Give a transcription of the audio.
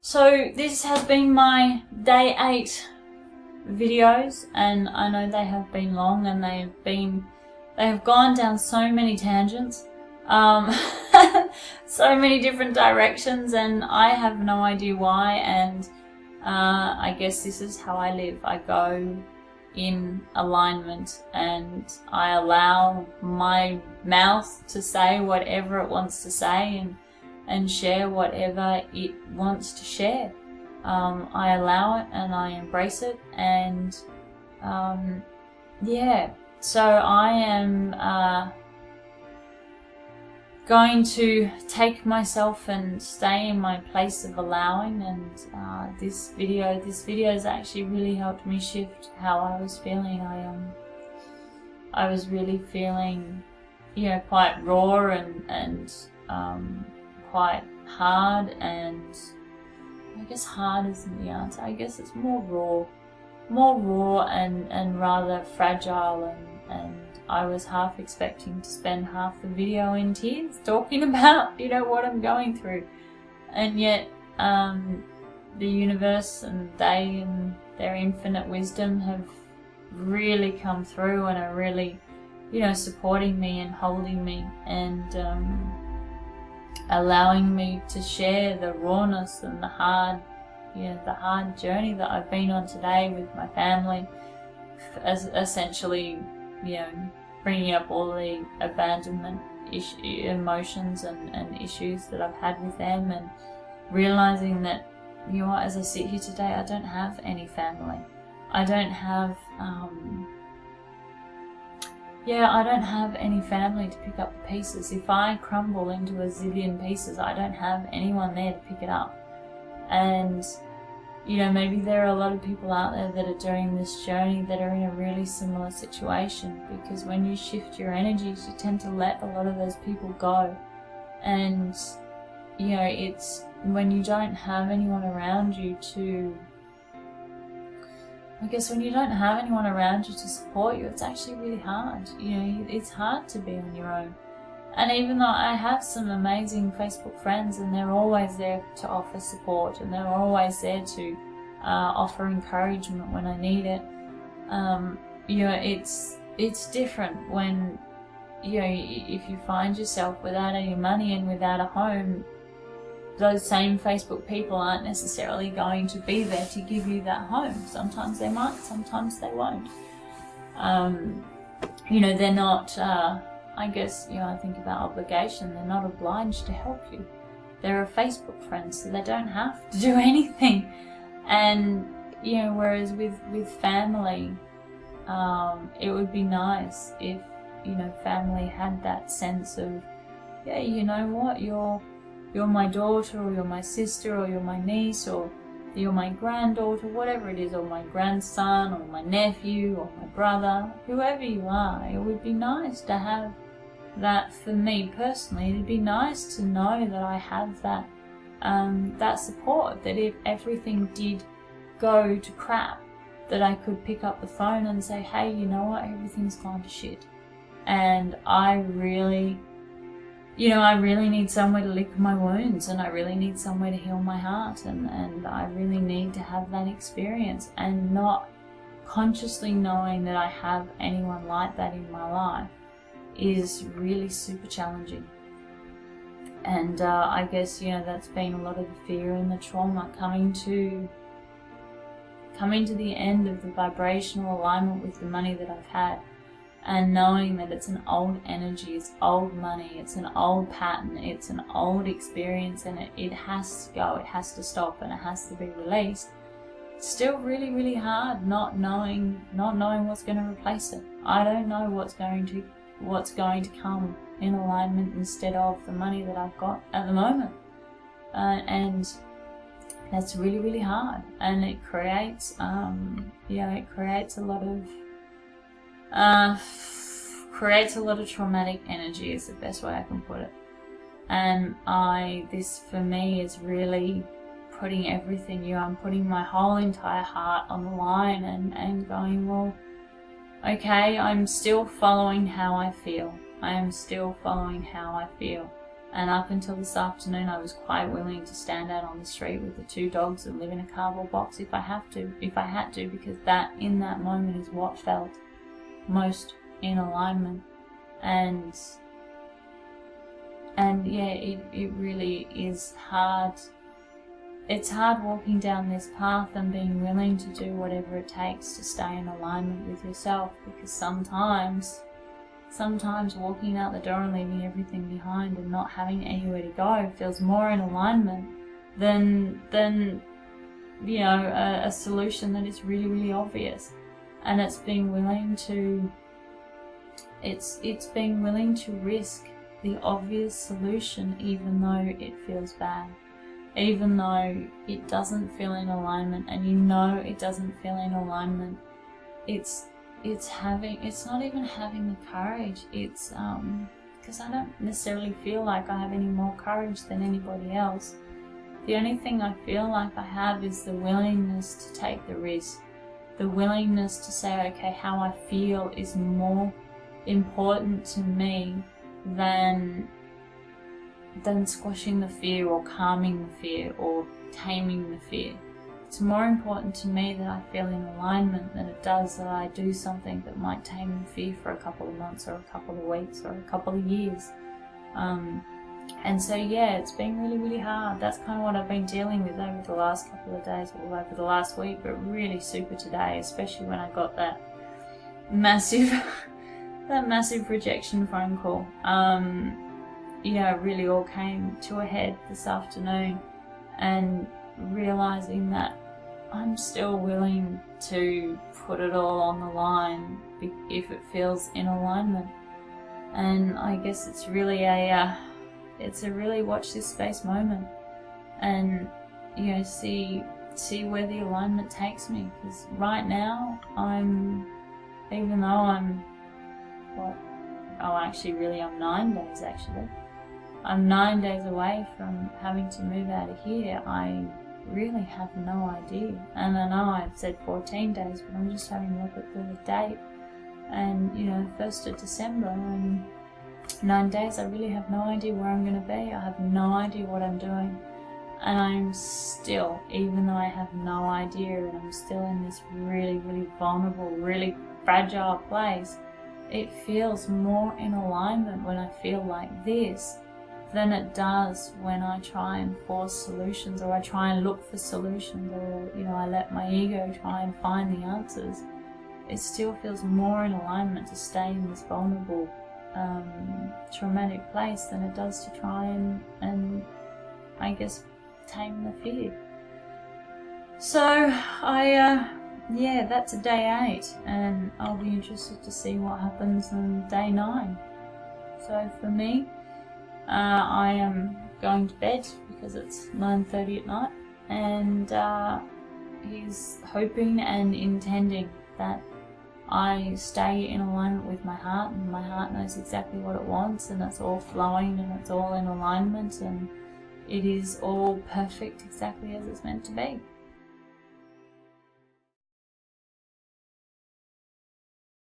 So this has been my day 8 videos, and I know they have been long and they have gone down so many tangents, so many different directions, and I have no idea why. And I guess this is how I live. I go in alignment and I allow my mouth to say whatever it wants to say and share whatever it wants to share. I allow it and I embrace it, and yeah, so I am going to take myself and stay in my place of allowing, and this video has actually really helped me shift how I was feeling. I was really feeling, you know, quite raw and quite hard, and I guess hard isn't the answer. I guess it's more raw and rather fragile, and I was half expecting to spend half the video in tears talking about, you know, what I'm going through, and yet the universe and they and their infinite wisdom have really come through and are really, you know, supporting me and holding me and allowing me to share the rawness and the hard journey that I've been on today with my family, as essentially, you know, bringing up all the abandonment emotions and issues that I've had with them, and realizing that, you know what, as I sit here today, I don't have any family. I don't have I don't have any family to pick up the pieces. If I crumble into a zillion pieces, I don't have anyone there to pick it up. And, you know, maybe there are a lot of people out there that are doing this journey that are in a really similar situation, because when you shift your energies, you tend to let a lot of those people go. And, you know, it's when you don't have anyone around you to, I guess when you don't have anyone around you to support you, it's actually really hard. You know, it's hard to be on your own. And even though I have some amazing Facebook friends, and they're always there to offer support, and they're always there to offer encouragement when I need it, you know, it's different when, you know, if you find yourself without any money and without a home. Those same Facebook people aren't necessarily going to be there to give you that home. Sometimes they might, sometimes they won't. You know, they're not, I guess, you know, I think about obligation, they're not obliged to help you. They're a Facebook friend, so they don't have to do anything. And, you know, whereas with family, it would be nice if, you know, family had that sense of, yeah, you know what, you're my daughter, or you're my sister, or you're my niece, or you're my granddaughter, whatever it is, or my grandson, or my nephew, or my brother, whoever you are. It would be nice to have that. For me personally, it'd be nice to know that I have that that support, that if everything did go to crap, that I could pick up the phone and say, hey, you know what, everything's gone to shit, and I really need somewhere to lick my wounds, and I really need somewhere to heal my heart, and I really need to have that experience, and not consciously knowing that I have anyone like that in my life is really super challenging. And I guess, you know, that's been a lot of the fear and the trauma, coming to the end of the vibrational alignment with the money that I've had, and knowing that it's an old energy, it's old money, it's an old pattern, it's an old experience, and it has to go, it has to stop, and it has to be released. It's still really, really hard not knowing what's going to replace it. I don't know what's going to come in alignment instead of the money that I've got at the moment, and that's really, really hard, and it creates creates a lot of traumatic energy, is the best way I can put it. And this for me is really putting everything, you know, I'm putting my whole entire heart on the line, and going, well, okay, I'm still following how I feel. I am still following how I feel. And up until this afternoon, I was quite willing to stand out on the street with the 2 dogs and live in a cardboard box if I had to, because that, in that moment, is what felt most in alignment. And yeah, it really is hard. It's hard walking down this path and being willing to do whatever it takes to stay in alignment with yourself, because sometimes walking out the door and leaving everything behind and not having anywhere to go feels more in alignment than you know, a solution that is really, really obvious. And it's being willing to risk the obvious solution, even though it feels bad, even though it doesn't feel in alignment, and you know it doesn't feel in alignment. It's not even having the courage. It's because I don't necessarily feel like I have any more courage than anybody else. The only thing I feel like I have is the willingness to take the risk, the willingness to say, okay, how I feel is more important to me than squashing the fear or calming the fear or taming the fear. It's more important to me that I feel in alignment than it does that I do something that might tame the fear for a couple of months or a couple of weeks or a couple of years. And so yeah, it's been really, really hard. That's kind of what I've been dealing with over the last couple of days, or over the last week, but really super today, especially when I got that massive rejection phone call. Yeah, it really all came to a head this afternoon, and realizing that I'm still willing to put it all on the line if it feels in alignment. And I guess it's really it's a really watch this space moment, and you know, see where the alignment takes me. Because right now even though I'm 9 days actually. I'm 9 days away from having to move out of here. I really have no idea. And I know I've said 14 days, but I'm just having a look at the date. And, you know, 1st of December, and 9 days, I really have no idea where I'm going to be. I have no idea what I'm doing. And I'm still, even though I have no idea, and I'm still in this really, really vulnerable, really fragile place, it feels more in alignment when I feel like this than it does when I try and force solutions, or I try and look for solutions, or, you know, I let my ego try and find the answers. It still feels more in alignment to stay in this vulnerable, traumatic place than it does to try and I guess tame the fear. So yeah, that's day 8, and I'll be interested to see what happens on day 9. So for me, I am going to bed because it's 9:30 at night, and he's hoping and intending that I stay in alignment with my heart, and my heart knows exactly what it wants, and it's all flowing and it's all in alignment, and it is all perfect exactly as it's meant to be.